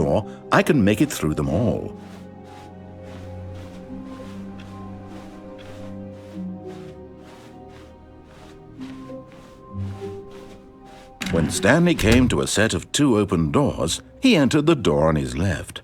sure I can make it through them all. When Stanley came to a set of 2 open doors, he entered the door on his left.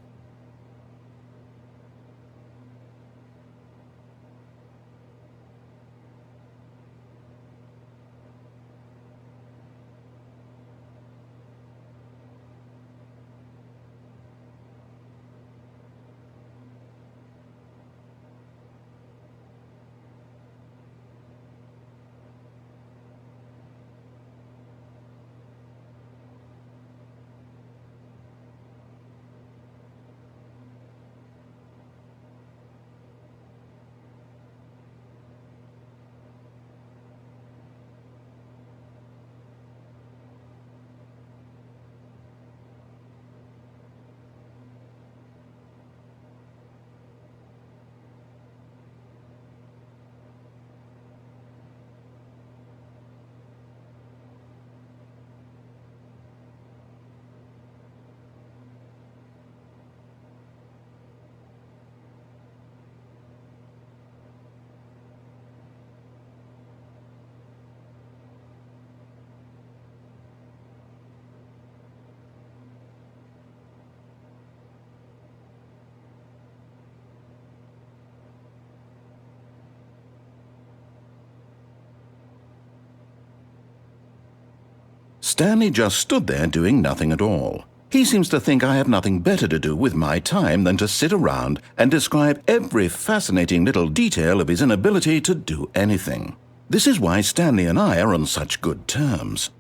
Stanley just stood there doing nothing at all. He seems to think I have nothing better to do with my time than to sit around and describe every fascinating little detail of his inability to do anything. This is why Stanley and I are on such good terms.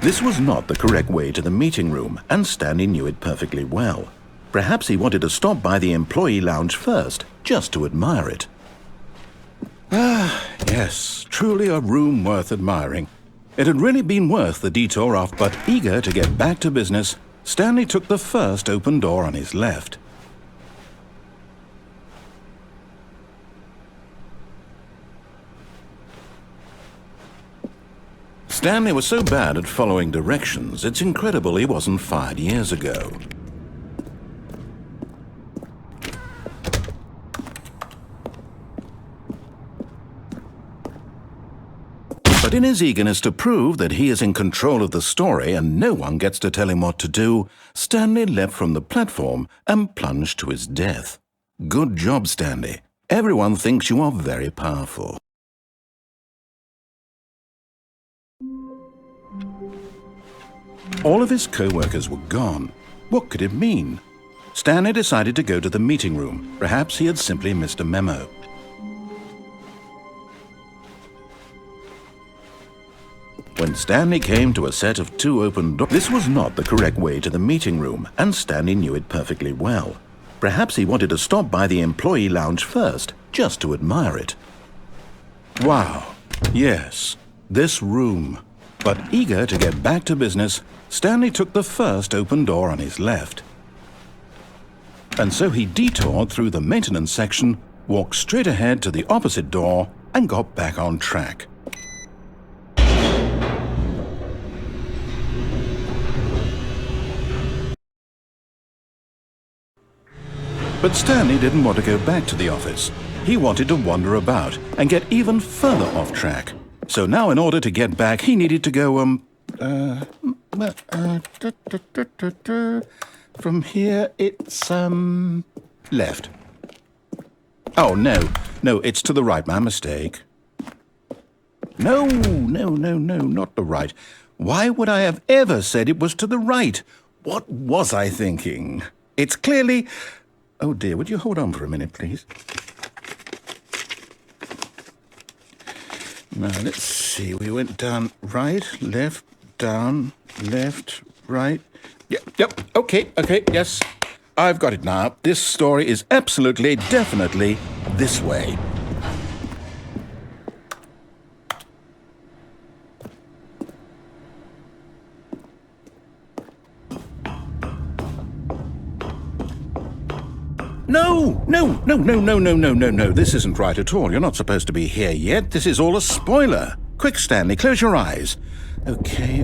This was not the correct way to the meeting room, and Stanley knew it perfectly well. Perhaps he wanted to stop by the employee lounge first, just to admire it. Ah, yes, truly a room worth admiring. It had really been worth the detour off, but eager to get back to business, Stanley took the first open door on his left. Stanley was so bad at following directions, it's incredible he wasn't fired years ago. But in his eagerness to prove that he is in control of the story and no one gets to tell him what to do, Stanley leapt from the platform and plunged to his death. Good job, Stanley. Everyone thinks you are very powerful. All of his co-workers were gone. What could it mean? Stanley decided to go to the meeting room. Perhaps he had simply missed a memo. When Stanley came to a set of 2 open doors, this was not the correct way to the meeting room, and Stanley knew it perfectly well. Perhaps he wanted to stop by the employee lounge first, just to admire it. Wow, yes, this room. But eager to get back to business, Stanley took the first open door on his left. And so he detoured through the maintenance section, walked straight ahead to the opposite door, and got back on track. But Stanley didn't want to go back to the office. He wanted to wander about and get even further off track. So now in order to get back, he needed to go, from here it's, left. Oh, no, it's to the right, my mistake. No, not the right. Why would I have ever said it was to the right? What was I thinking? It's clearly... Oh dear, would you hold on for a minute, please? Now, let's see. We went down right, left, down, left, right. Yep, okay, yes. I've got it now. This story is absolutely, definitely this way. No. This isn't right at all. You're not supposed to be here yet. This is all a spoiler. Quick, Stanley, close your eyes. Okay.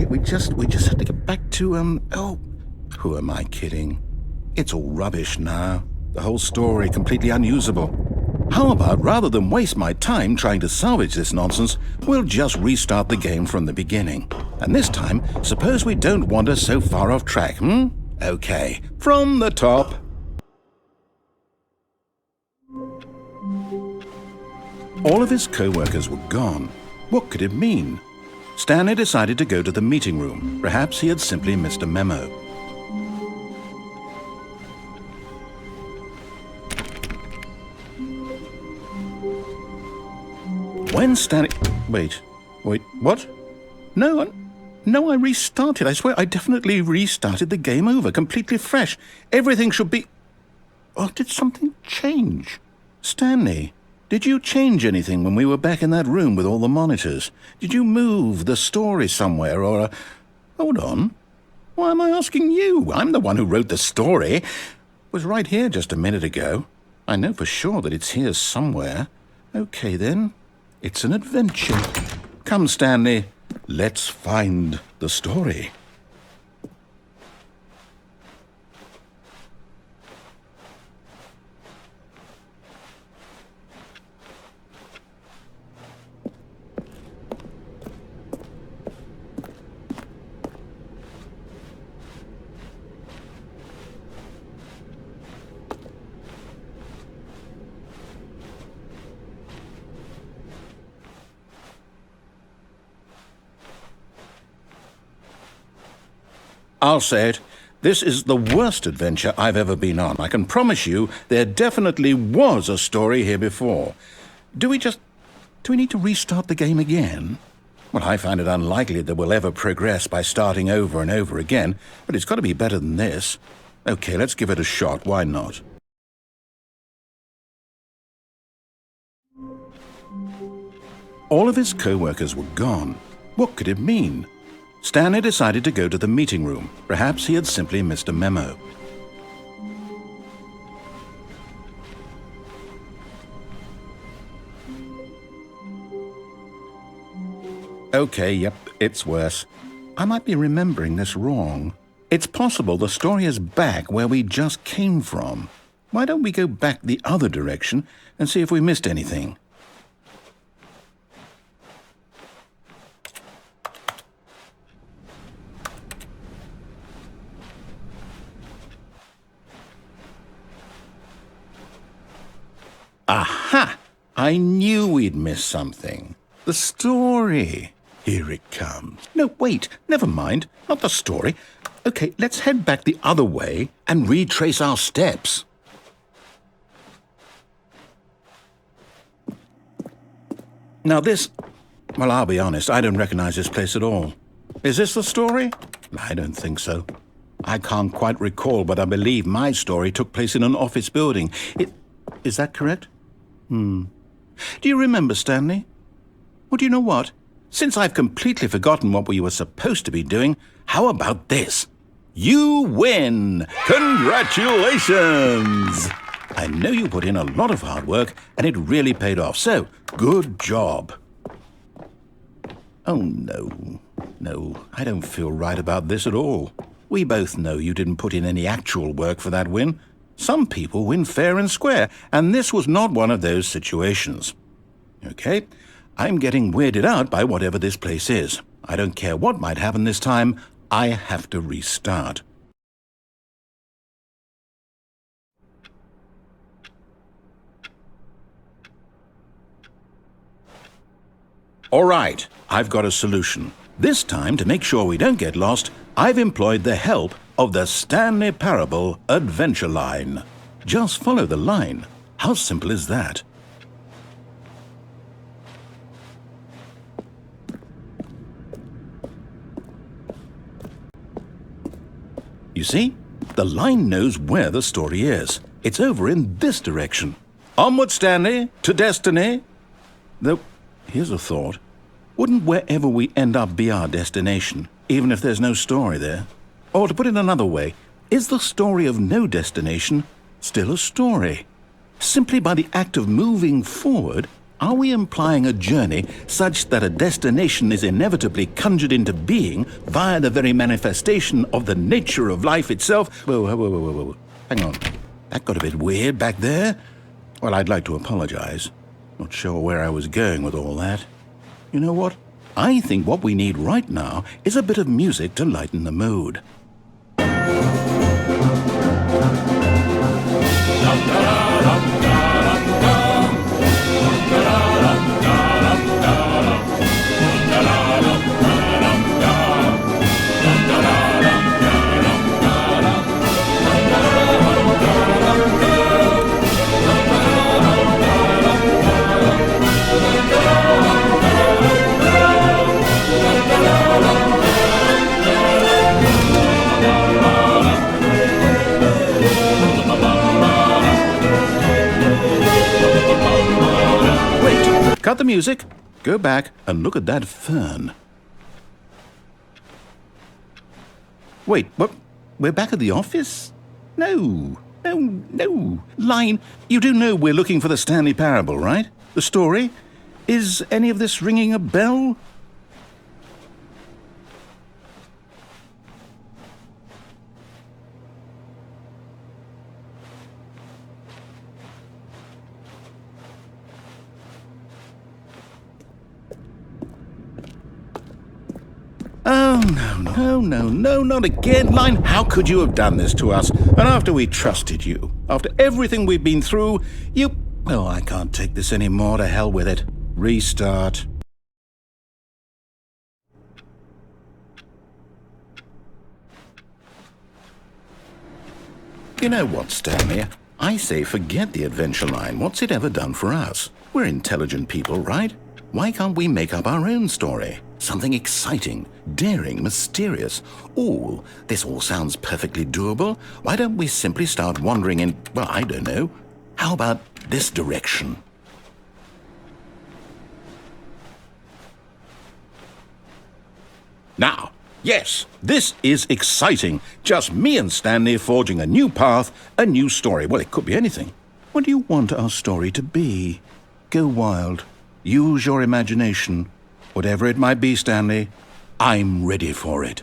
We just have to get back to, oh, who am I kidding? It's all rubbish now. The whole story completely unusable. How about, rather than waste my time trying to salvage this nonsense, we'll just restart the game from the beginning. And this time, suppose we don't wander so far off track, Okay, from the top. All of his co-workers were gone. What could it mean? Stanley decided to go to the meeting room. Perhaps he had simply missed a memo. When Stanley... Wait, what? No, I restarted. I swear I definitely restarted the game over, completely fresh. Everything should be... Oh, did something change? Stanley, did you change anything when we were back in that room with all the monitors? Did you move the story somewhere or... Hold on. Why am I asking you? I'm the one who wrote the story. It was right here just a minute ago. I know for sure that it's here somewhere. Okay, then. It's an adventure. Come, Stanley. Let's find the story. I'll say it. This is the worst adventure I've ever been on. I can promise you there definitely was a story here before. Do we need to restart the game again? Well, I find it unlikely that we'll ever progress by starting over and over again, but it's got to be better than this. Okay, let's give it a shot. Why not? All of his co-workers were gone. What could it mean? Stanley decided to go to the meeting room. Perhaps he had simply missed a memo. Okay, yep, it's worse. I might be remembering this wrong. It's possible the story is back where we just came from. Why don't we go back the other direction and see if we missed anything? Aha! I knew we'd missed something. The story. Here it comes. No, wait, never mind. Not the story. Okay, let's head back the other way and retrace our steps. Now this... Well, I'll be honest, I don't recognize this place at all. Is this the story? I don't think so. I can't quite recall, but I believe my story took place in an office building. Is that correct? Do you remember, Stanley? Well, do you know what? Since I've completely forgotten what we were supposed to be doing, how about this? You win! Congratulations! I know you put in a lot of hard work, and it really paid off, so good job. Oh, no. No, I don't feel right about this at all. We both know you didn't put in any actual work for that win. Some people win fair and square, and this was not one of those situations. Okay, I'm getting weirded out by whatever this place is. I don't care what might happen this time, I have to restart. All right, I've got a solution. This time, to make sure we don't get lost, I've employed the help of the Stanley Parable Adventure Line. Just follow the line. How simple is that? You see? The line knows where the story is. It's over in this direction. Onward, Stanley, to destiny. Though, here's a thought. Wouldn't wherever we end up be our destination, even if there's no story there? Or to put it another way, is the story of no destination still a story? Simply by the act of moving forward, Are we implying a journey such that a destination is inevitably conjured into being via the very manifestation of the nature of life itself? Whoa. Hang on. That got a bit weird back there. Well, I'd like to apologize. Not sure where I was going with all that. You know what? I think what we need right now is a bit of music to lighten the mood. Cut the music, go back and look at that fern. Wait, what? We're back at the office? No. Line, you do know we're looking for the Stanley Parable, right? The story? Is any of this ringing a bell? Oh, no, not again. Line, how could you have done this to us? And after we trusted you, after everything we've been through, you... Oh, I can't take this anymore. To hell with it. Restart. You know what, Stanley? I say forget the adventure line. What's it ever done for us? We're intelligent people, right? Why can't we make up our own story? Something exciting, daring, mysterious. This all sounds perfectly doable. Why don't we simply start wandering in, well, I don't know. How about this direction? Now, yes, this is exciting. Just me and Stanley forging a new path, a new story. Well, it could be anything. What do you want our story to be? Go wild. Use your imagination. Whatever it might be, Stanley, I'm ready for it.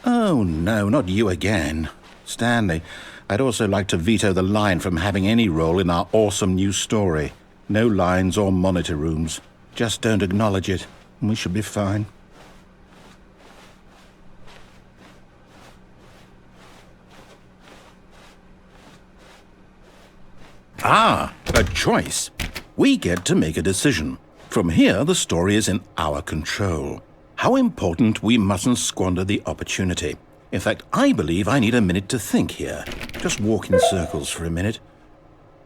Oh, no, not you again. Stanley, I'd also like to veto the line from having any role in our awesome new story. No lines or monitor rooms. Just don't acknowledge it, and we should be fine. Ah, a choice. We get to make a decision. From here, the story is in our control. How important we mustn't squander the opportunity. In fact, I believe I need a minute to think here. Just walk in circles for a minute.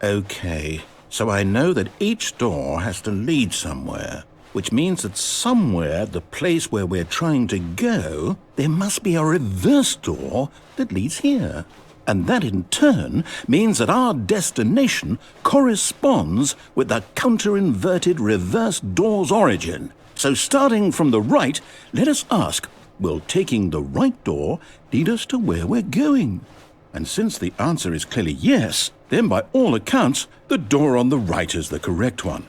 Okay, so I know that each door has to lead somewhere, which means that somewhere, the place where we're trying to go, there must be a reverse door that leads here. And that in turn means that our destination corresponds with the counter-inverted reverse door's origin. So starting from the right, let us ask, will taking the right door lead us to where we're going? And since the answer is clearly yes, then by all accounts, the door on the right is the correct one.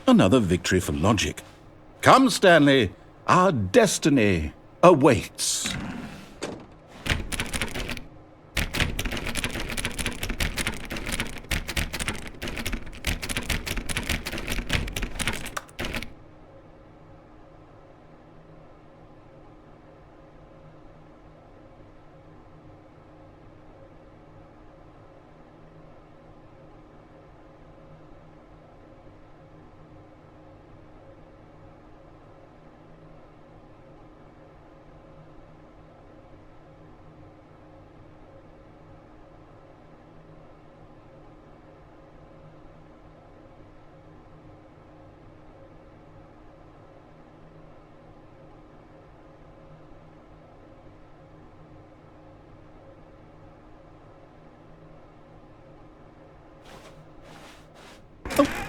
Another victory for logic. Come, Stanley, our destiny awaits.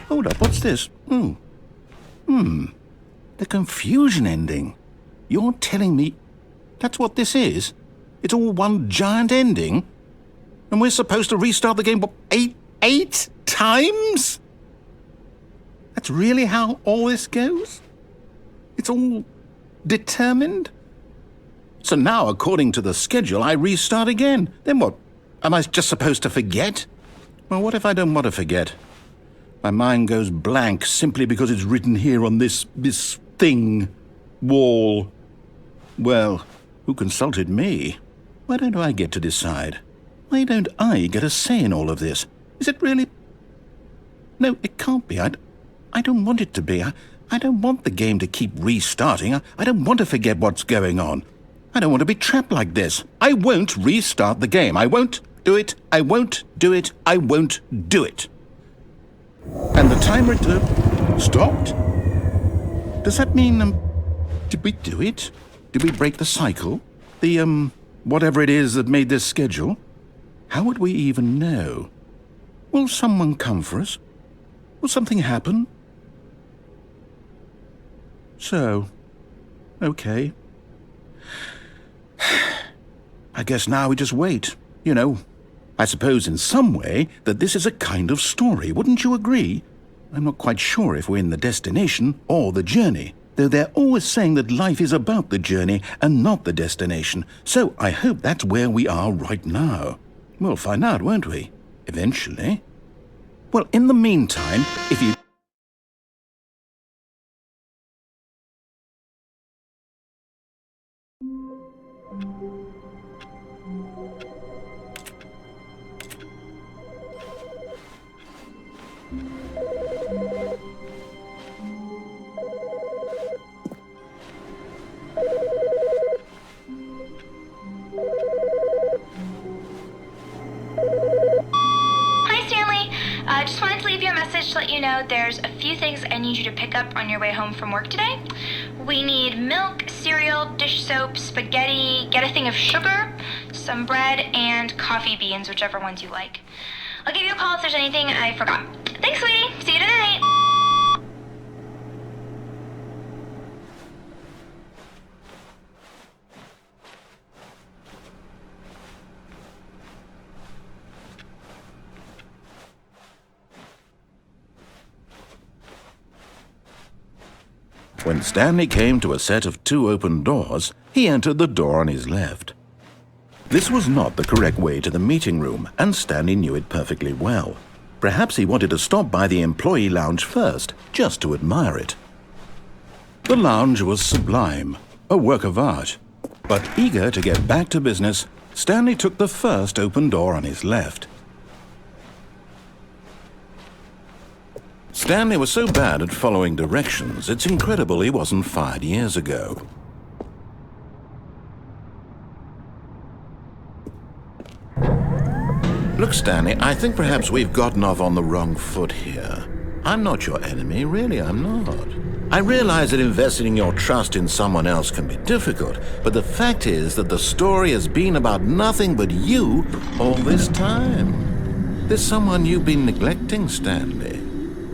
Hold up, what's this? The confusion ending. You're telling me that's what this is? It's all one giant ending? And we're supposed to restart the game, what, eight times? That's really how all this goes? It's all determined? So now, according to the schedule, I restart again. Then what? Am I just supposed to forget? Well, what if I don't want to forget? My mind goes blank simply because it's written here on this thing, wall. Well, who consulted me? Why don't I get to decide? Why don't I get a say in all of this? Is it really? No, it can't be. I don't want it to be. I don't want the game to keep restarting. I don't want to forget what's going on. I don't want to be trapped like this. I won't restart the game. I won't do it. I won't do it. I won't do it. And the timer stopped? Does that mean, did we do it? Did we break the cycle? The, whatever it is that made this schedule? How would we even know? Will someone come for us? Will something happen? So, okay. I guess now we just wait, you know. I suppose in some way that this is a kind of story, wouldn't you agree? I'm not quite sure if we're in the destination or the journey, though they're always saying that life is about the journey and not the destination, so I hope that's where we are right now. We'll find out, won't we? Eventually. Well, in the meantime, if you... Hi, Stanley. Just wanted to leave you a message to let you know there's a few things I need you to pick up on your way home from work today. We need milk, cereal, dish soap, spaghetti, get a thing of sugar, some bread, and coffee beans, whichever ones you like. I'll give you a call if there's anything I forgot. Thanks, sweetie. See you tonight. When Stanley came to a set of 2 open doors, he entered the door on his left. This was not the correct way to the meeting room, and Stanley knew it perfectly well. Perhaps he wanted to stop by the employee lounge first, just to admire it. The lounge was sublime, a work of art. But eager to get back to business, Stanley took the first open door on his left. Stanley was so bad at following directions, it's incredible he wasn't fired years ago. Look, Stanley, I think perhaps we've gotten off on the wrong foot here. I'm not your enemy, really, I'm not. I realize that investing your trust in someone else can be difficult, but the fact is that the story has been about nothing but you all this time. There's someone you've been neglecting, Stanley.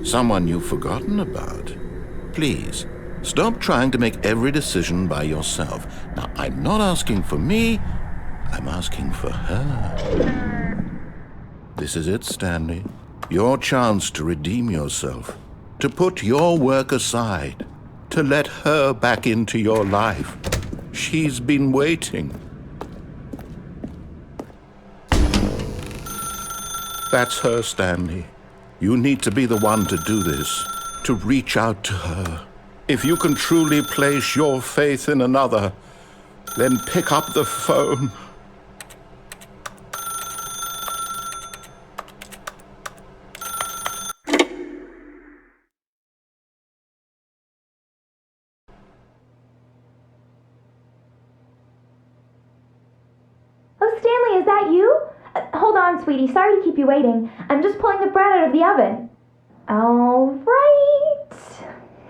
Someone you've forgotten about. Please, stop trying to make every decision by yourself. Now, I'm not asking for me, I'm asking for her. This is it, Stanley. Your chance to redeem yourself, to put your work aside, to let her back into your life. She's been waiting. That's her, Stanley. You need to be the one to do this, to reach out to her. If you can truly place your faith in another, then pick up the phone. Oh, Stanley, is that you? Hold on, sweetie. Sorry to keep you waiting. I'm just pulling the bread out of the oven. All right.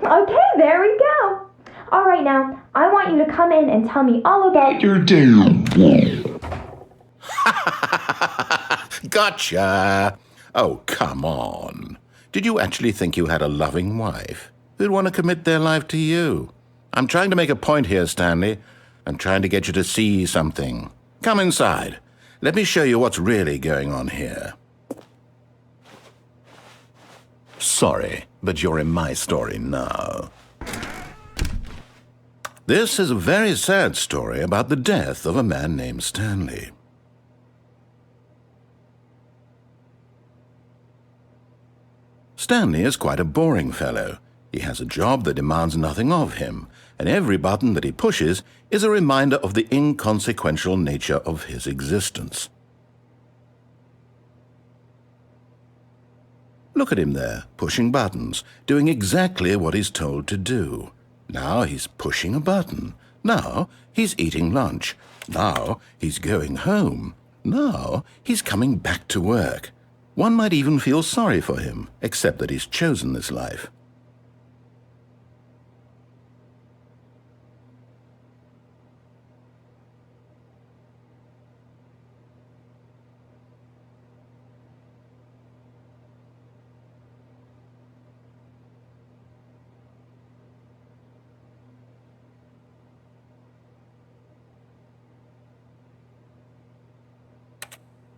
Okay, there we go. All right, now, I want you to come in and tell me all about your day. Gotcha! Oh, come on. Did you actually think you had a loving wife who'd want to commit their life to you? I'm trying to make a point here, Stanley. I'm trying to get you to see something. Come inside. Let me show you what's really going on here. Sorry, but you're in my story now. This is a very sad story about the death of a man named Stanley. Stanley is quite a boring fellow. He has a job that demands nothing of him, and every button that he pushes is a reminder of the inconsequential nature of his existence. Look at him there, pushing buttons, doing exactly what he's told to do. Now he's pushing a button. Now he's eating lunch. Now he's going home. Now he's coming back to work. One might even feel sorry for him, except that he's chosen this life.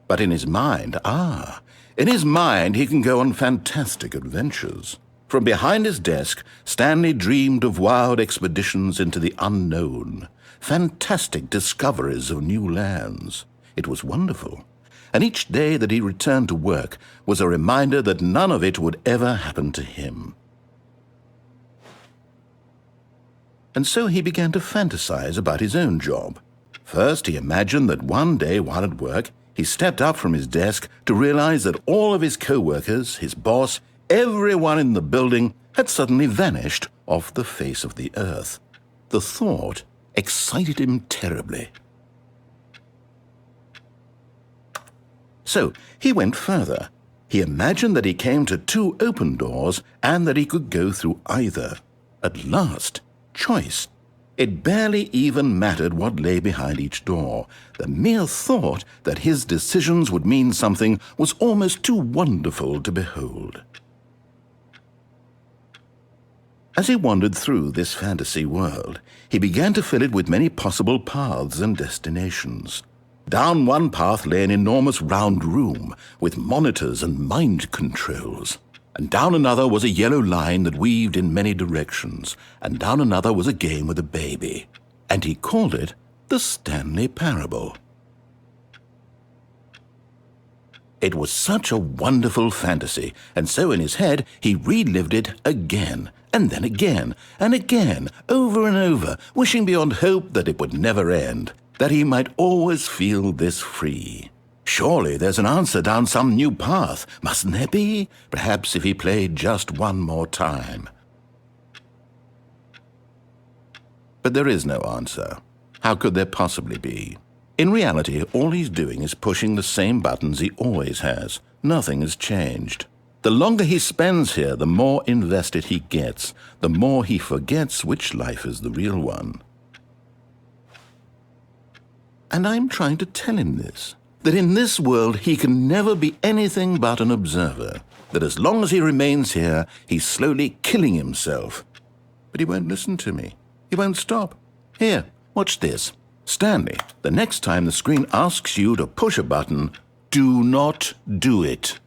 But in his mind, in his mind he can go on fantastic adventures. From behind his desk, Stanley dreamed of wild expeditions into the unknown, fantastic discoveries of new lands. It was wonderful, and each day that he returned to work was a reminder that none of it would ever happen to him. And so he began to fantasize about his own job. First, he imagined that one day while at work, he stepped up from his desk to realize that all of his co-workers, his boss, everyone in the building had suddenly vanished off the face of the earth. The thought excited him terribly. So he went further. He imagined that he came to 2 open doors and that he could go through either. At last, choice. It barely even mattered what lay behind each door. The mere thought that his decisions would mean something was almost too wonderful to behold. As he wandered through this fantasy world, he began to fill it with many possible paths and destinations. Down one path lay an enormous round room with monitors and mind controls. And down another was a yellow line that weaved in many directions, and down another was a game with a baby. And he called it the Stanley Parable. It was such a wonderful fantasy, and so in his head he relived it again, and then again, and again, over and over, wishing beyond hope that it would never end, that he might always feel this free. Surely there's an answer down some new path, mustn't there be? Perhaps if he played just one more time. But there is no answer. How could there possibly be? In reality, all he's doing is pushing the same buttons he always has. Nothing has changed. The longer he spends here, the more invested he gets, the more he forgets which life is the real one. And I'm trying to tell him this. That in this world he can never be anything but an observer, that as long as he remains here, he's slowly killing himself. But he won't listen to me. He won't stop. Here, watch this. Stanley, the next time the screen asks you to push a button, do not do it.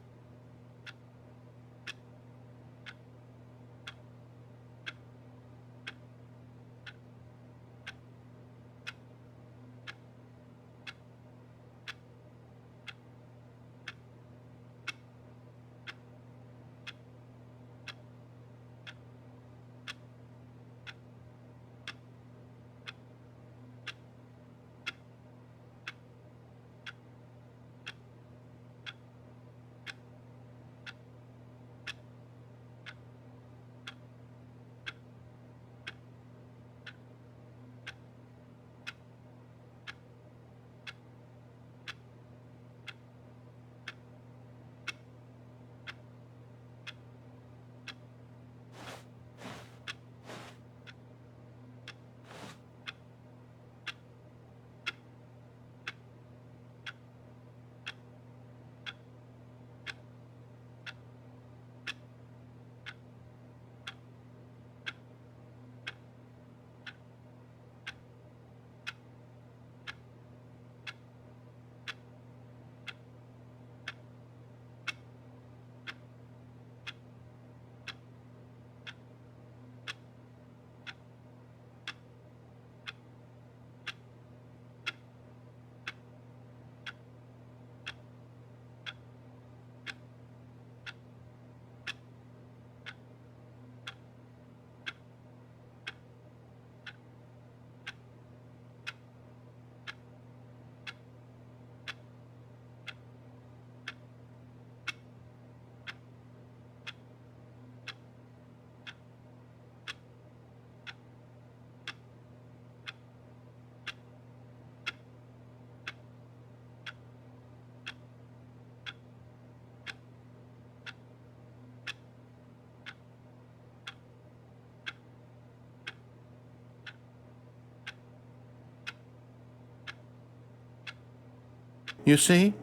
You see?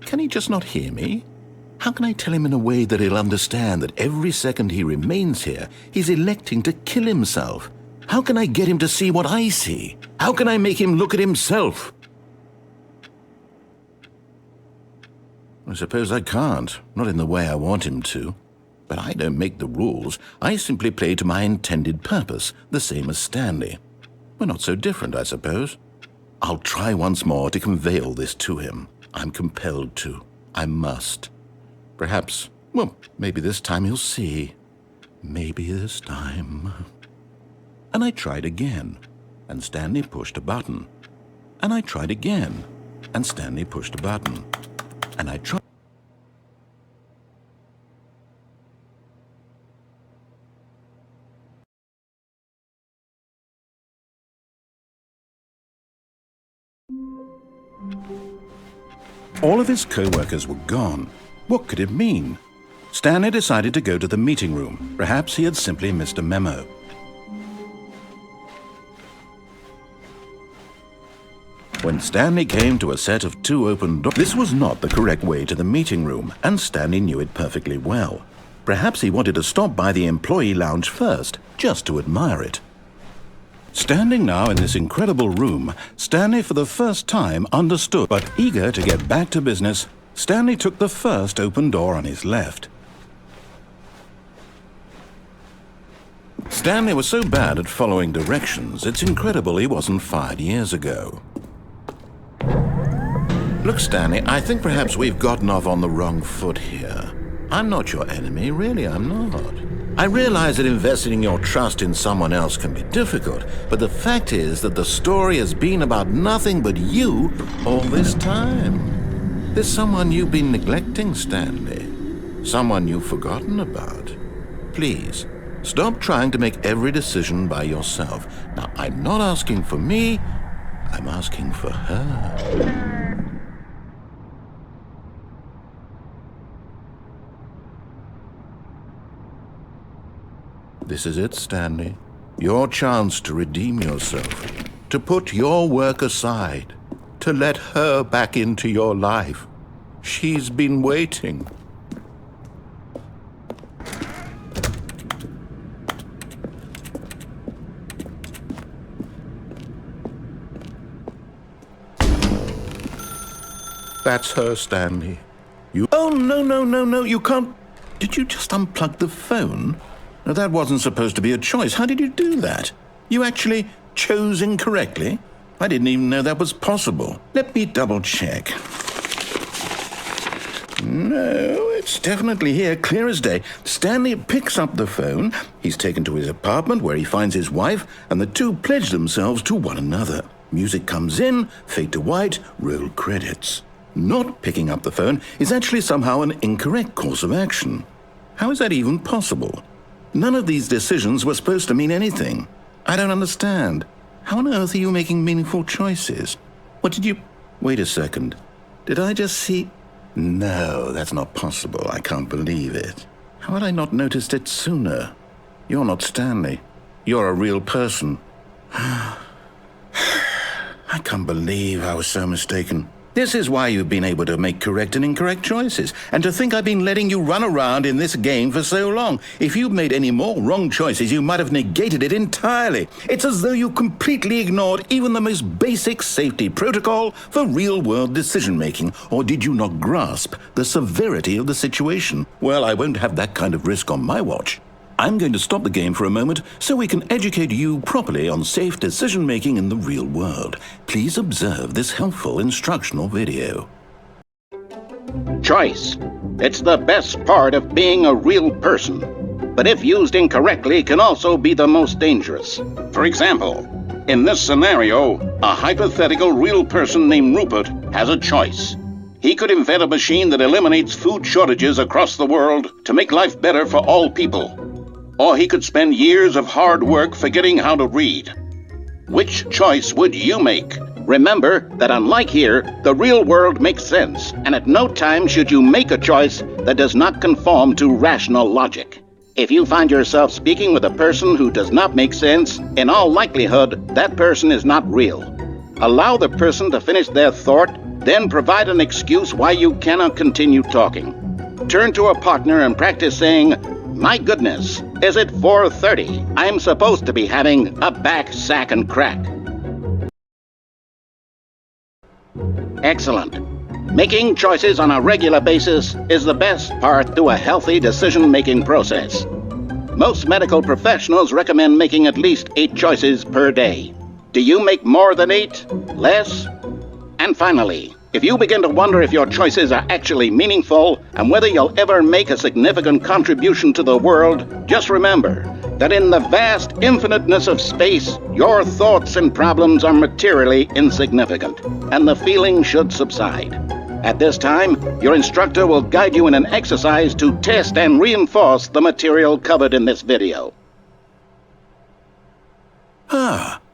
Can he just not hear me? How can I tell him in a way that he'll understand that every second he remains here, he's electing to kill himself? How can I get him to see what I see? How can I make him look at himself? I suppose I can't, not in the way I want him to. But I don't make the rules. I simply play to my intended purpose, the same as Stanley. We're not so different, I suppose. I'll try once more to convey all this to him. I'm compelled to. I must. Perhaps, well, maybe this time he'll see. Maybe this time. And I tried again, and Stanley pushed a button. And I tried again, and Stanley pushed a button. And I tried. All of his co-workers were gone. What could it mean? Stanley decided to go to the meeting room. Perhaps he had simply missed a memo. When Stanley came to a set of 2 open doors, this was not the correct way to the meeting room, and Stanley knew it perfectly well. Perhaps he wanted to stop by the employee lounge first, just to admire it. Standing now in this incredible room, Stanley for the first time understood, but eager to get back to business, Stanley took the first open door on his left. Stanley was so bad at following directions, it's incredible he wasn't fired years ago. Look, Stanley, I think perhaps we've gotten off on the wrong foot here. I'm not your enemy, really, I'm not. I realize that investing your trust in someone else can be difficult, but the fact is that the story has been about nothing but you all this time. There's someone you've been neglecting, Stanley. Someone you've forgotten about. Please, stop trying to make every decision by yourself. Now, I'm not asking for me, I'm asking for her. This is it, Stanley. Your chance to redeem yourself, to put your work aside, to let her back into your life. She's been waiting. That's her, Stanley. You... Oh, no, you can't... Did you just unplug the phone? No, that wasn't supposed to be a choice. How did you do that? You actually chose incorrectly? I didn't even know that was possible. Let me double check. No, it's definitely here, clear as day. Stanley picks up the phone. He's taken to his apartment where he finds his wife, and the two pledge themselves to one another. Music comes in, fade to white, roll credits. Not picking up the phone is actually somehow an incorrect course of action. How is that even possible? None of these decisions were supposed to mean anything. I don't understand. How on earth are you making meaningful choices? What did you... Wait a second. Did I just see... No, that's not possible. I can't believe it. How had I not noticed it sooner? You're not Stanley. You're a real person. I can't believe I was so mistaken. This is why you've been able to make correct and incorrect choices, and to think I've been letting you run around in this game for so long. If you'd made any more wrong choices, you might have negated it entirely. It's as though you completely ignored even the most basic safety protocol for real-world decision-making. Or did you not grasp the severity of the situation? Well, I won't have that kind of risk on my watch. I'm going to stop the game for a moment so we can educate you properly on safe decision-making in the real world. Please observe this helpful instructional video. Choice. It's the best part of being a real person. But if used incorrectly, can also be the most dangerous. For example, in this scenario, a hypothetical real person named Rupert has a choice. He could invent a machine that eliminates food shortages across the world to make life better for all people. Or he could spend years of hard work forgetting how to read. Which choice would you make? Remember that unlike here, the real world makes sense, and at no time should you make a choice that does not conform to rational logic. If you find yourself speaking with a person who does not make sense, in all likelihood, that person is not real. Allow the person to finish their thought Then provide an excuse why you cannot continue talking. Turn to a partner and practice saying, "My goodness, is it 4:30? I'm supposed to be having a back, sack, and crack." Excellent. Making choices on a regular basis is the best part to a healthy decision-making process. Most medical professionals recommend making at least 8 choices per day. Do you make more than 8? Less? And finally, if you begin to wonder if your choices are actually meaningful and whether you'll ever make a significant contribution to the world, just remember that in the vast infiniteness of space, your thoughts and problems are materially insignificant, and the feeling should subside. At this time, your instructor will guide you in an exercise to test and reinforce the material covered in this video.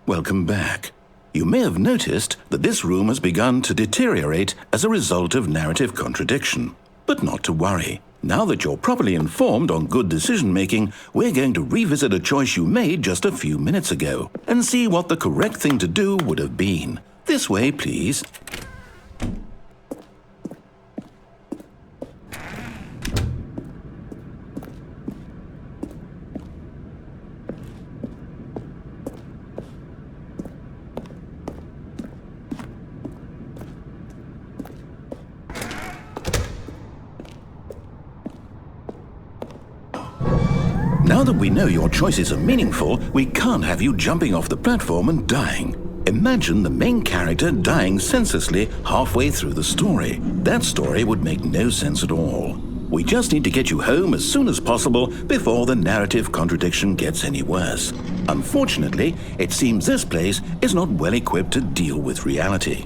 Welcome back. You may have noticed that this room has begun to deteriorate as a result of narrative contradiction. But not to worry. Now that you're properly informed on good decision-making, we're going to revisit a choice you made just a few minutes ago and see what the correct thing to do would have been. This way, please. Now that we know your choices are meaningful, we can't have you jumping off the platform and dying. Imagine the main character dying senselessly halfway through the story. That story would make no sense at all. We just need to get you home as soon as possible before the narrative contradiction gets any worse. Unfortunately, it seems this place is not well equipped to deal with reality.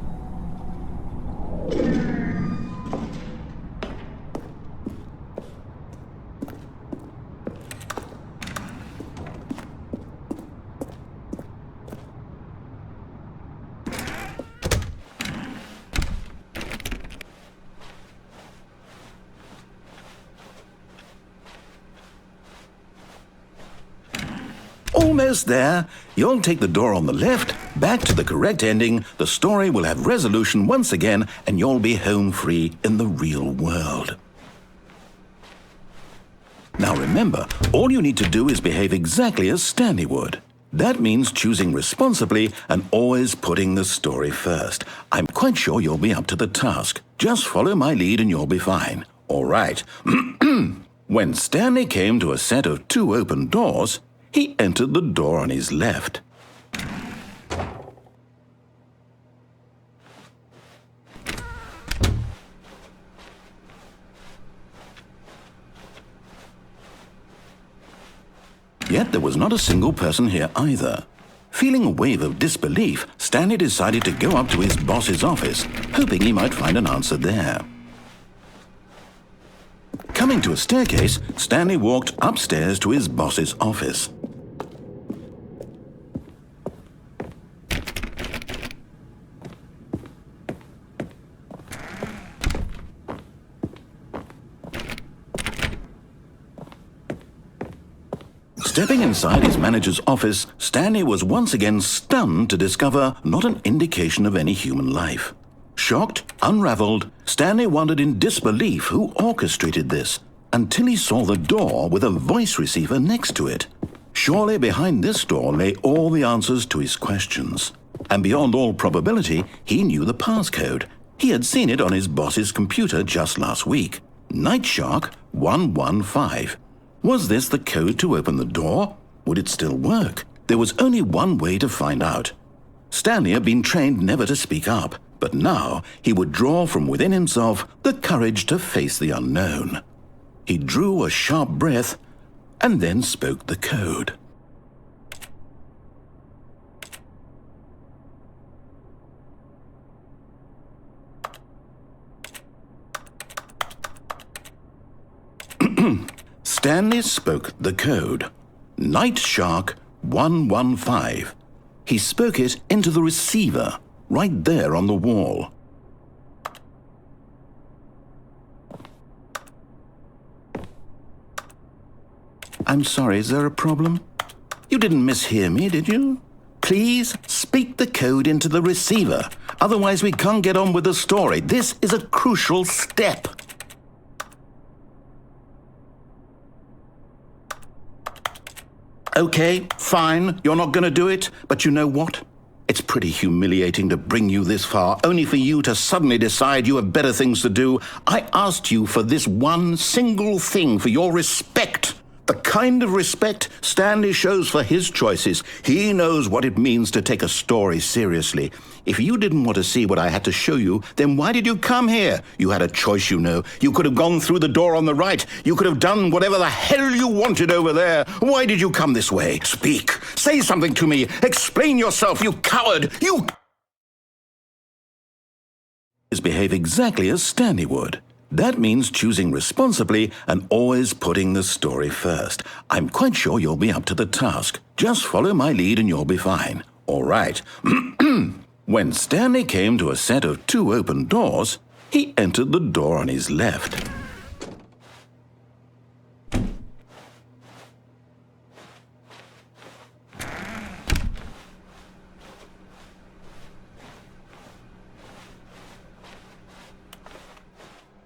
Almost there. You'll take the door on the left, back to the correct ending, the story will have resolution once again, and you'll be home free in the real world. Now remember, all you need to do is behave exactly as Stanley would. That means choosing responsibly and always putting the story first. I'm quite sure you'll be up to the task. Just follow my lead and you'll be fine. All right. When Stanley came to a set of 2 open doors, he entered the door on his left. Yet there was not a single person here either. Feeling a wave of disbelief, Stanley decided to go up to his boss's office, hoping he might find an answer there. Coming to a staircase, Stanley walked upstairs to his boss's office. Stepping inside his manager's office, Stanley was once again stunned to discover not an indication of any human life. Shocked, unraveled, Stanley wondered in disbelief who orchestrated this, until he saw the door with a voice receiver next to it. Surely behind this door lay all the answers to his questions. And beyond all probability, he knew the passcode. He had seen it on his boss's computer just last week. Nightshark 115. Was this the code to open the door? Would it still work? There was only one way to find out. Stanley had been trained never to speak up, but now he would draw from within himself the courage to face the unknown. He drew a sharp breath and then spoke the code. Stanley spoke the code. Nightshark 115. He spoke it into the receiver, right there on the wall. I'm sorry, is there a problem? You didn't mishear me, did you? Please speak the code into the receiver. Otherwise, we can't get on with the story. This is a crucial step. Okay, fine, you're not going to do it, but you know what? It's pretty humiliating to bring you this far, only for you to suddenly decide you have better things to do. I asked you for this one single thing, for your respect. The kind of respect Stanley shows for his choices. He knows what it means to take a story seriously. If you didn't want to see what I had to show you, then why did you come here? You had a choice, you know. You could have gone through the door on the right. You could have done whatever the hell you wanted over there. Why did you come this way? Speak. Say something to me. Explain yourself, you coward. You behave exactly as Stanley would. That means choosing responsibly and always putting the story first. I'm quite sure you'll be up to the task. Just follow my lead and you'll be fine. All right. When Stanley came to a set of 2 open doors, he entered the door on his left.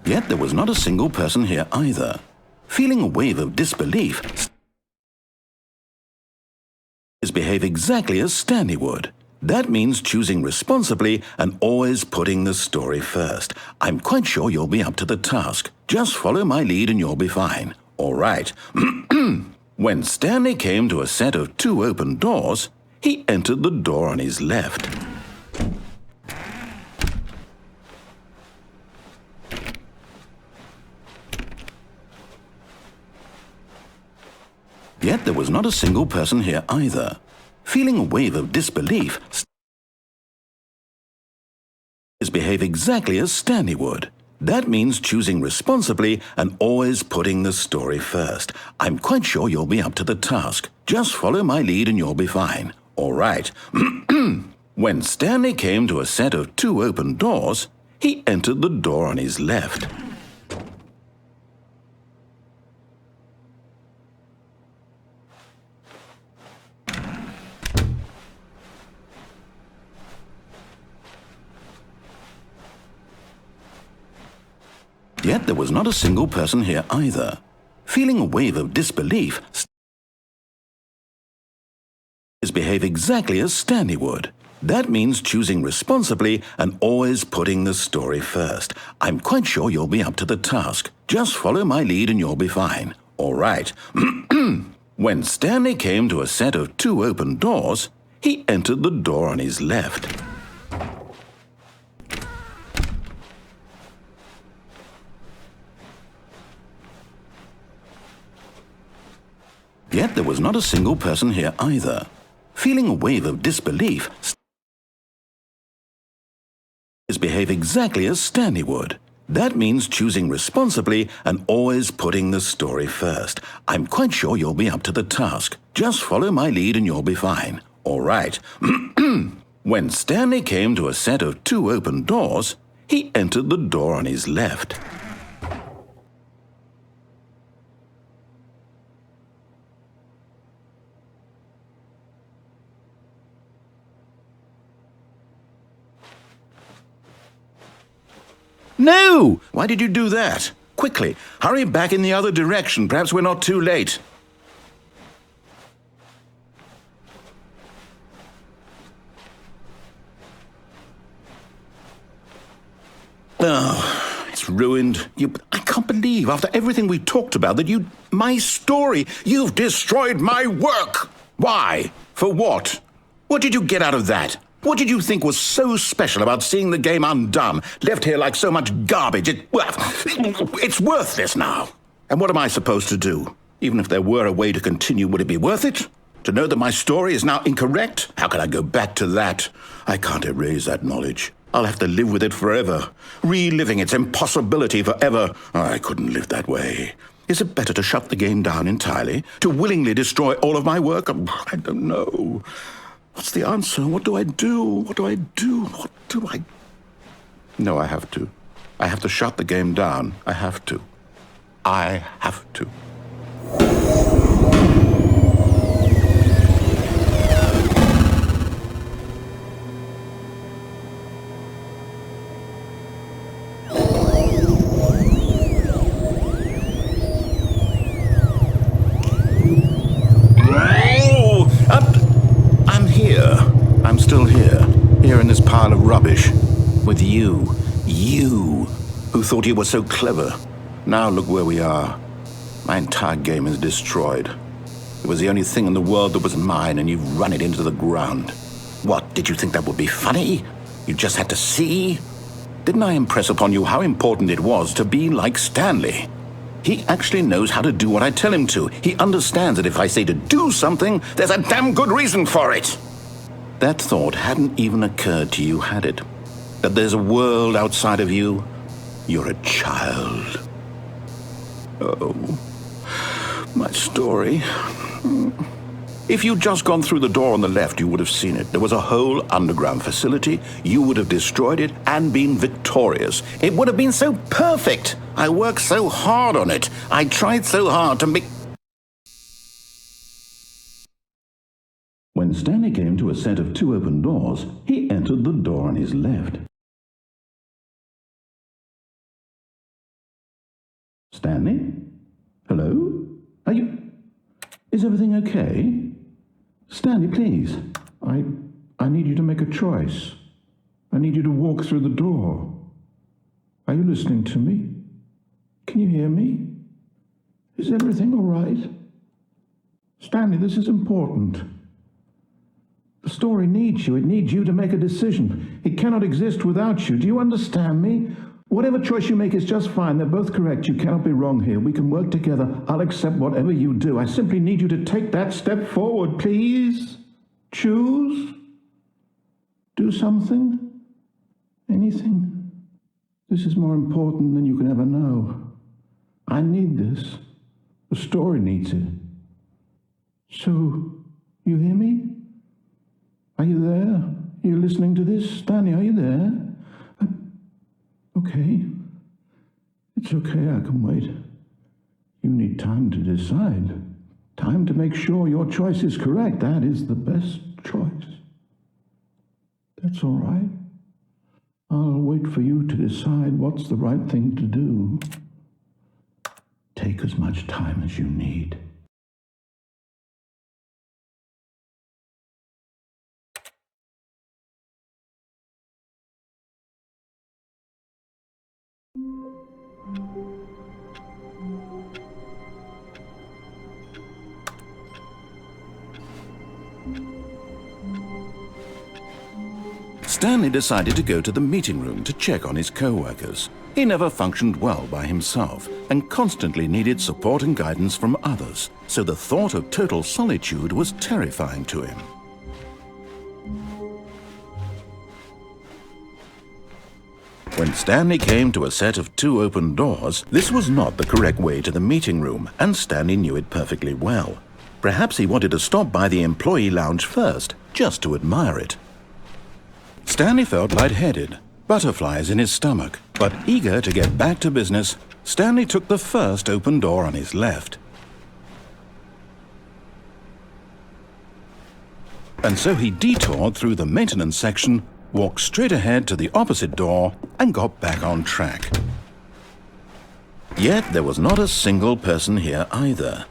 Yet there was not a single person here either. Feeling a wave of disbelief, behave exactly as Stanley would. That means choosing responsibly and always putting the story first. I'm quite sure you'll be up to the task. Just follow my lead and you'll be fine. All right. When Stanley came to a set of 2 open doors, he entered the door on his left. Yet there was not a single person here either. Feeling a wave of disbelief, behave exactly as Stanley would. That means choosing responsibly and always putting the story first. I'm quite sure you'll be up to the task. Just follow my lead and you'll be fine. All right. When Stanley came to a set of 2 open doors, he entered the door on his left. Yet there was not a single person here either. Feeling a wave of disbelief, behave exactly as Stanley would. That means choosing responsibly and always putting the story first. I'm quite sure you'll be up to the task. Just follow my lead and you'll be fine. All right. When Stanley came to a set of 2 open doors, he entered the door on his left. Yet there was not a single person here either. Feeling a wave of disbelief, behave exactly as Stanley would. That means choosing responsibly and always putting the story first. I'm quite sure you'll be up to the task. Just follow my lead and you'll be fine. All right. When Stanley came to a set of 2 open doors, he entered the door on his left. No! Why did you do that? Quickly, hurry back in the other direction. Perhaps we're not too late. Oh, it's ruined. I can't believe, after everything we talked about, that my story, you've destroyed my work. Why? For what? What did you get out of that? What did you think was so special about seeing the game undone, left here like so much garbage? It's worthless now. And what am I supposed to do? Even if there were a way to continue, would it be worth it? To know that my story is now incorrect? How can I go back to that? I can't erase that knowledge. I'll have to live with it forever, reliving its impossibility forever. I couldn't live that way. Is it better to shut the game down entirely? To willingly destroy all of my work? I don't know. What's the answer? What do I do? What do I do? What do I... No, I have to. I have to shut the game down. I have to. I have to. with you. You, who thought you were so clever. Now look where we are. My entire game is destroyed. It was the only thing in the world that was mine, and you've run it into the ground. What, did you think that would be funny? You just had to see? Didn't I impress upon you how important it was to be like Stanley? He actually knows how to do what I tell him to. He understands that if I say to do something, there's a damn good reason for it. That thought hadn't even occurred to you, had it? That there's a world outside of you? You're a child. Oh, my story. If you'd just gone through the door on the left, you would have seen it. There was a whole underground facility. You would have destroyed it and been victorious. It would have been so perfect. I worked so hard on it. I tried so hard to make... When Stanley came to a set of 2 open doors, he entered the door on his left. Stanley? Hello? Are you... Is everything okay? Stanley, please. I need you to make a choice. I need you to walk through the door. Are you listening to me? Can you hear me? Is everything all right? Stanley, this is important. The story needs you. It needs you to make a decision. It cannot exist without you. Do you understand me? Whatever choice you make is just fine. They're both correct. You cannot be wrong here. We can work together. I'll accept whatever you do. I simply need you to take that step forward, please. Choose. Do something. Anything. This is more important than you can ever know. I need this. The story needs it. So, you hear me? Are you there? Are you listening to this? Stanley, are you there? Okay. It's okay, I can wait. You need time to decide. Time to make sure your choice is correct. That is the best choice. That's all right. I'll wait for you to decide what's the right thing to do. Take as much time as you need. Stanley decided to go to the meeting room to check on his co-workers. He never functioned well by himself and constantly needed support and guidance from others, so the thought of total solitude was terrifying to him. When Stanley came to a set of 2 open doors, this was not the correct way to the meeting room, and Stanley knew it perfectly well. Perhaps he wanted to stop by the employee lounge first, just to admire it. Stanley felt lightheaded, butterflies in his stomach, but eager to get back to business, Stanley took the first open door on his left. And so he detoured through the maintenance section, walked straight ahead to the opposite door, and got back on track. Yet there was not a single person here either.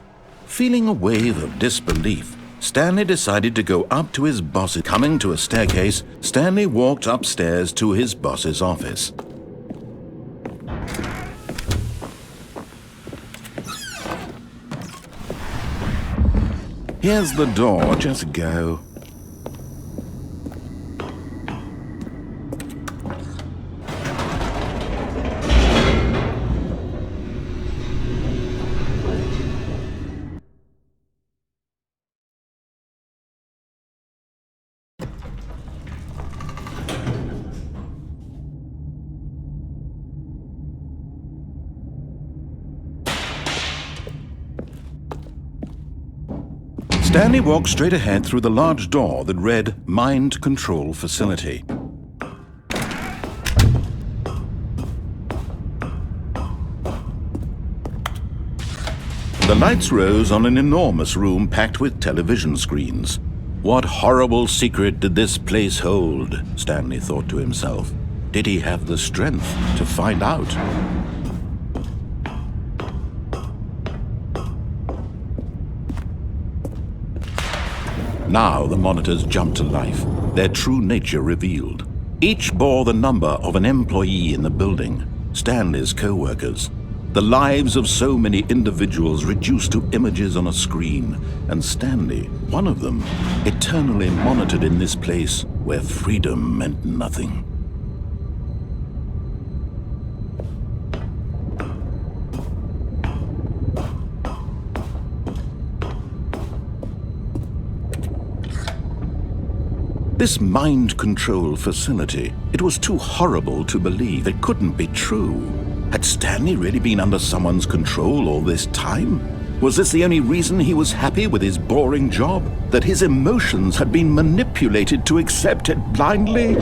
Feeling a wave of disbelief, Stanley decided to go up to his boss. Coming to a staircase, Stanley walked upstairs to his boss's office. Here's the door, just go. Stanley walked straight ahead through the large door that read Mind Control Facility. The lights rose on an enormous room packed with television screens. What horrible secret did this place hold? Stanley thought to himself. Did he have the strength to find out? Now the monitors jumped to life, their true nature revealed. Each bore the number of an employee in the building, Stanley's co-workers. The lives of so many individuals reduced to images on a screen, and Stanley, one of them, eternally monitored in this place where freedom meant nothing. This mind control facility, it was too horrible to believe. It couldn't be true. Had Stanley really been under someone's control all this time? Was this the only reason he was happy with his boring job? That his emotions had been manipulated to accept it blindly?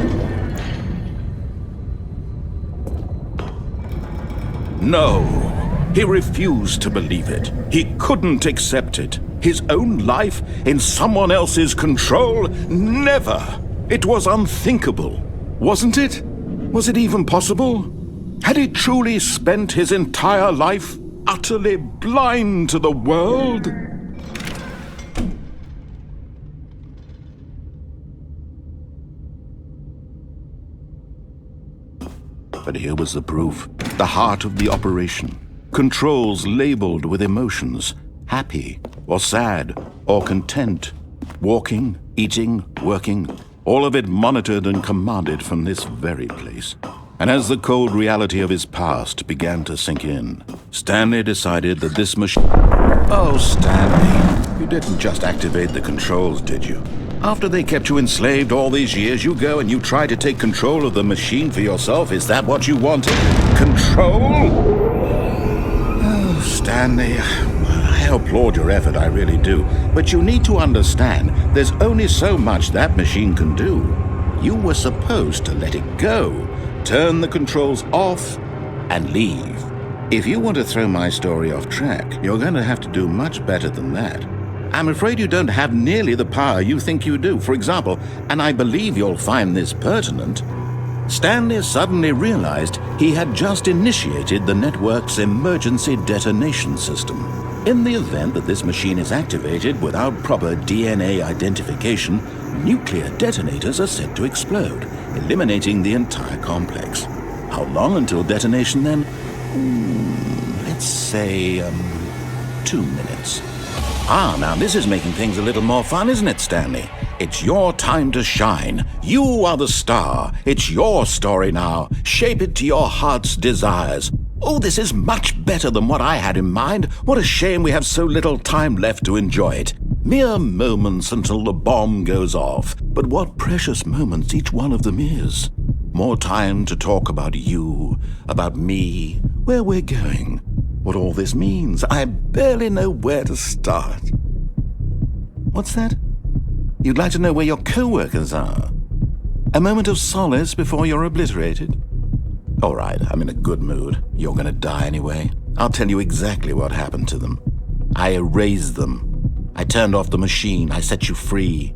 No, he refused to believe it. He couldn't accept it. His own life in someone else's control? Never! It was unthinkable, wasn't it? Was it even possible? Had he truly spent his entire life utterly blind to the world? But here was the proof, the heart of the operation. Controls labeled with emotions, happy or sad or content, walking, eating, working, all of it monitored and commanded from this very place. And as the cold reality of his past began to sink in, Stanley decided that this machine... Oh, Stanley, you didn't just activate the controls, did you? After they kept you enslaved all these years, you go and you try to take control of the machine for yourself? Is that what you wanted? Control? Oh, Stanley, I applaud your effort, I really do. But you need to understand, there's only so much that machine can do. You were supposed to let it go, turn the controls off, and leave. If you want to throw my story off track, you're going to have to do much better than that. I'm afraid you don't have nearly the power you think you do. For example, and I believe you'll find this pertinent, Stanley suddenly realized he had just initiated the network's emergency detonation system. In the event that this machine is activated without proper DNA identification, nuclear detonators are set to explode, eliminating the entire complex. How long until detonation then? Let's say, 2 minutes. Now this is making things a little more fun, isn't it, Stanley? It's your time to shine. You are the star. It's your story now. Shape it to your heart's desires. Oh, this is much better than what I had in mind. What a shame we have so little time left to enjoy it. Mere moments until the bomb goes off. But what precious moments each one of them is. More time to talk about you, about me, where we're going, what all this means. I barely know where to start. What's that? You'd like to know where your co-workers are? A moment of solace before you're obliterated? All right, I'm in a good mood. You're gonna die anyway. I'll tell you exactly what happened to them. I erased them. I turned off the machine. I set you free.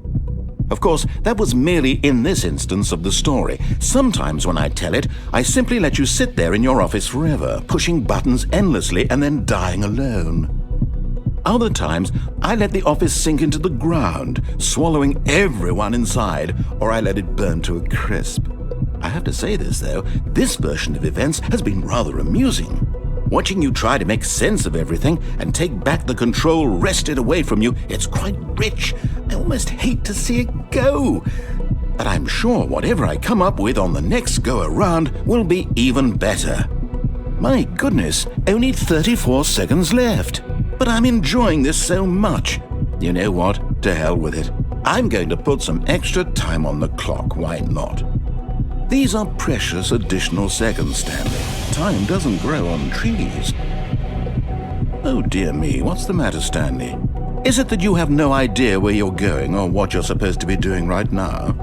Of course, that was merely in this instance of the story. Sometimes when I tell it, I simply let you sit there in your office forever, pushing buttons endlessly and then dying alone. Other times, I let the office sink into the ground, swallowing everyone inside, or I let it burn to a crisp. I have to say this, though, this version of events has been rather amusing. Watching you try to make sense of everything and take back the control wrested away from you, it's quite rich. I almost hate to see it go. But I'm sure whatever I come up with on the next go-around will be even better. My goodness, only 34 seconds left. But I'm enjoying this so much. You know what? To hell with it. I'm going to put some extra time on the clock, why not? These are precious additional seconds, Stanley. Time doesn't grow on trees. Oh dear me, what's the matter, Stanley? Is it that you have no idea where you're going or what you're supposed to be doing right now?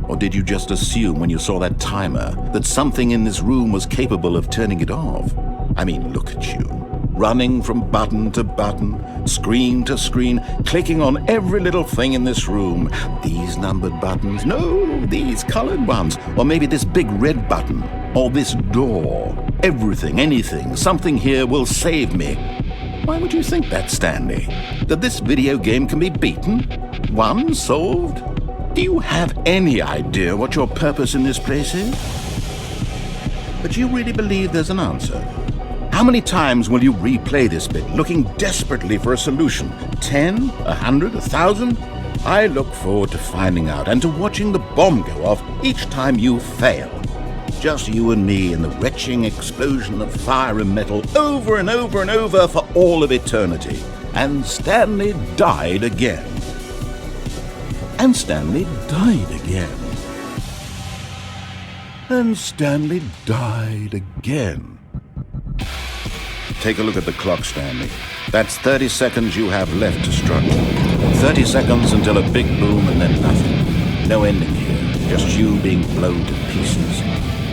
Or did you just assume when you saw that timer that something in this room was capable of turning it off? I mean, look at you. Running from button to button, screen to screen, clicking on every little thing in this room. These numbered buttons, no, these colored ones. Or maybe this big red button, or this door. Everything, anything, something here will save me. Why would you think that, Stanley? That this video game can be beaten? Won? Solved? Do you have any idea what your purpose in this place is? But you really believe there's an answer? How many times will you replay this bit, looking desperately for a solution? 10? 100? 1,000? I look forward to finding out and to watching the bomb go off each time you fail. Just you and me in the retching explosion of fire and metal over and over and over for all of eternity. And Stanley died again. And Stanley died again. And Stanley died again. Take a look at the clock, Stanley. That's 30 seconds you have left to struggle. 30 seconds until a big boom and then nothing. No ending here, just you being blown to pieces.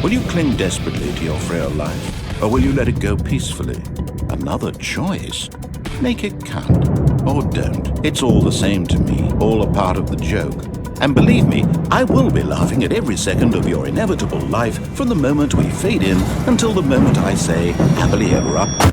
Will you cling desperately to your frail life, or will you let it go peacefully? Another choice. Make it count. Or don't. It's all the same to me, all a part of the joke. And believe me, I will be laughing at every second of your inevitable life from the moment we fade in until the moment I say, happily ever after.